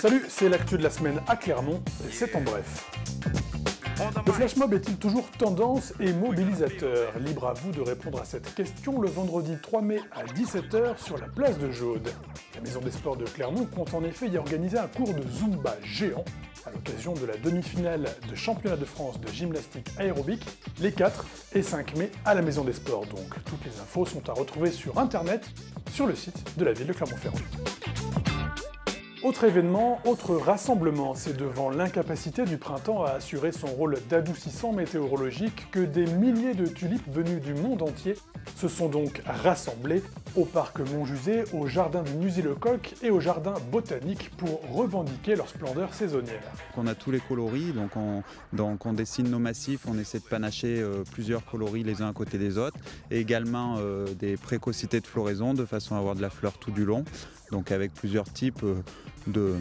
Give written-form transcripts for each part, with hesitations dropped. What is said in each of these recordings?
Salut, c'est l'actu de la semaine à Clermont, et c'est en bref. Le flash mob est-il toujours tendance et mobilisateur? Libre à vous de répondre à cette question le vendredi 3 mai à 17 h sur la place de Jaude. La Maison des Sports de Clermont compte en effet y organiser un cours de Zumba géant à l'occasion de la demi-finale de championnat de France de gymnastique aérobique les 4 et 5 mai à la Maison des Sports. Donc toutes les infos sont à retrouver sur internet, sur le site de la ville de Clermont-Ferrand. Autre événement, autre rassemblement, c'est devant l'incapacité du printemps à assurer son rôle d'adoucissant météorologique que des milliers de tulipes venues du monde entier se sont donc rassemblées au parc Montjusé, au jardin du Musée Lecoq et au jardin botanique pour revendiquer leur splendeur saisonnière. On a tous les coloris, donc on dessine nos massifs, on essaie de panacher plusieurs coloris les uns à côté des autres, et également des précocités de floraison de façon à avoir de la fleur tout du long, donc avec plusieurs types de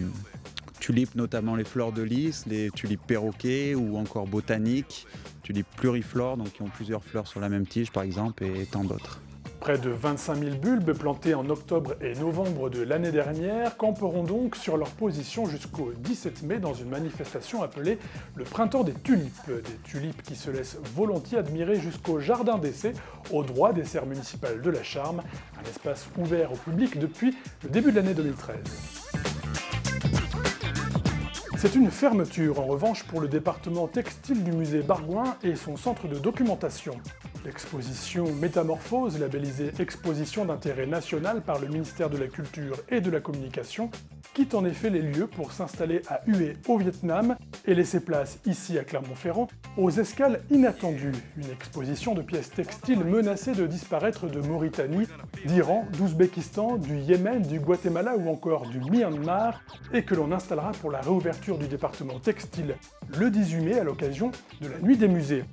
tulipes, notamment les fleurs de lys, les tulipes perroquets ou encore botaniques, tulipes pluriflores, donc qui ont plusieurs fleurs sur la même tige par exemple, et tant d'autres. Près de 25 000 bulbes plantés en octobre et novembre de l'année dernière camperont donc sur leur position jusqu'au 17 mai dans une manifestation appelée le Printemps des Tulipes. Des tulipes qui se laissent volontiers admirer jusqu'au jardin d'essai, au droit des serres municipales de la Charme, un espace ouvert au public depuis le début de l'année 2013. C'est une fermeture en revanche pour le département textile du musée Bargouin et son centre de documentation. L'exposition Métamorphose, labellisée Exposition d'intérêt national par le ministère de la Culture et de la Communication, quitte en effet les lieux pour s'installer à Hue au Vietnam et laisser place ici à Clermont-Ferrand aux escales inattendues. Une exposition de pièces textiles menacées de disparaître de Mauritanie, d'Iran, d'Ouzbékistan, du Yémen, du Guatemala ou encore du Myanmar et que l'on installera pour la réouverture du département textile le 18 mai à l'occasion de la Nuit des musées.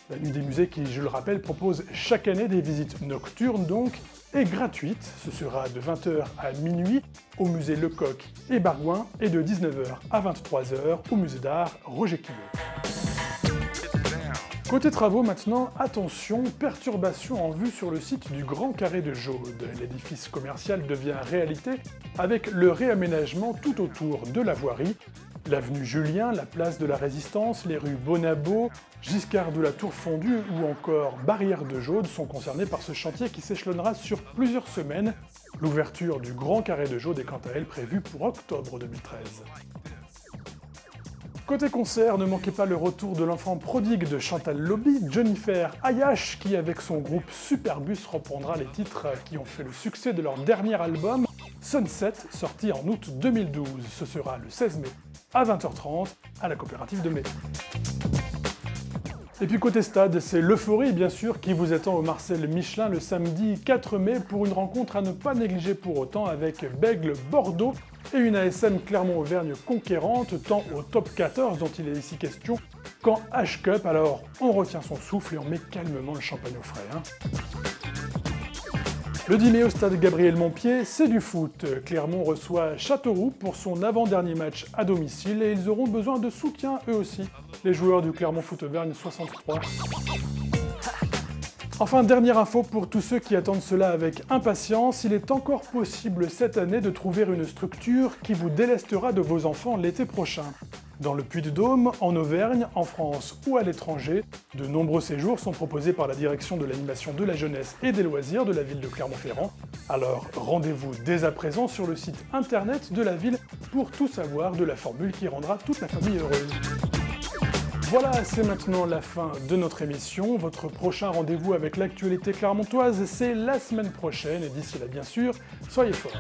La Nuit des musées qui, je le rappelle, propose chaque année des visites nocturnes donc, et gratuites. Ce sera de 20 h à minuit au musée Lecoq et Bargouin et de 19 h à 23 h au musée d'art Roger Quillot. Côté travaux maintenant, attention, perturbation en vue sur le site du Grand Carré de Jaude. L'édifice commercial devient réalité avec le réaménagement tout autour de la voirie. L'avenue Julien, la place de la Résistance, les rues Bonabo, Giscard de la Tour Fondue ou encore Barrière de Jaude sont concernés par ce chantier qui s'échelonnera sur plusieurs semaines. L'ouverture du Grand Carré de Jaude est quant à elle prévue pour octobre 2013. Côté concert, ne manquez pas le retour de l'enfant prodigue de Chantal Lobby, Jennifer Ayash, qui avec son groupe Superbus reprendra les titres qui ont fait le succès de leur dernier album, Sunset, sorti en août 2012. Ce sera le 16 mai à 20 h 30 à la coopérative de Mai. Et puis côté stade, c'est l'euphorie bien sûr qui vous attend au Marcel Michelin le samedi 4 mai pour une rencontre à ne pas négliger pour autant avec Bègles Bordeaux et une ASM Clermont-Auvergne conquérante tant au top 14 dont il est ici question qu'en H-Cup. Alors on retient son souffle et on met calmement le champagne au frais. Le 10 mai au stade Gabriel Montpied, c'est du foot. Clermont reçoit Châteauroux pour son avant-dernier match à domicile et ils auront besoin de soutien eux aussi, les joueurs du Clermont Foot Auvergne 63. Enfin, dernière info pour tous ceux qui attendent cela avec impatience, il est encore possible cette année de trouver une structure qui vous délestera de vos enfants l'été prochain. Dans le Puy-de-Dôme, en Auvergne, en France ou à l'étranger, de nombreux séjours sont proposés par la direction de l'animation de la jeunesse et des loisirs de la ville de Clermont-Ferrand. Alors rendez-vous dès à présent sur le site internet de la ville pour tout savoir de la formule qui rendra toute la famille heureuse. Voilà, c'est maintenant la fin de notre émission. Votre prochain rendez-vous avec l'actualité clermontoise, c'est la semaine prochaine et d'ici là bien sûr, soyez forts.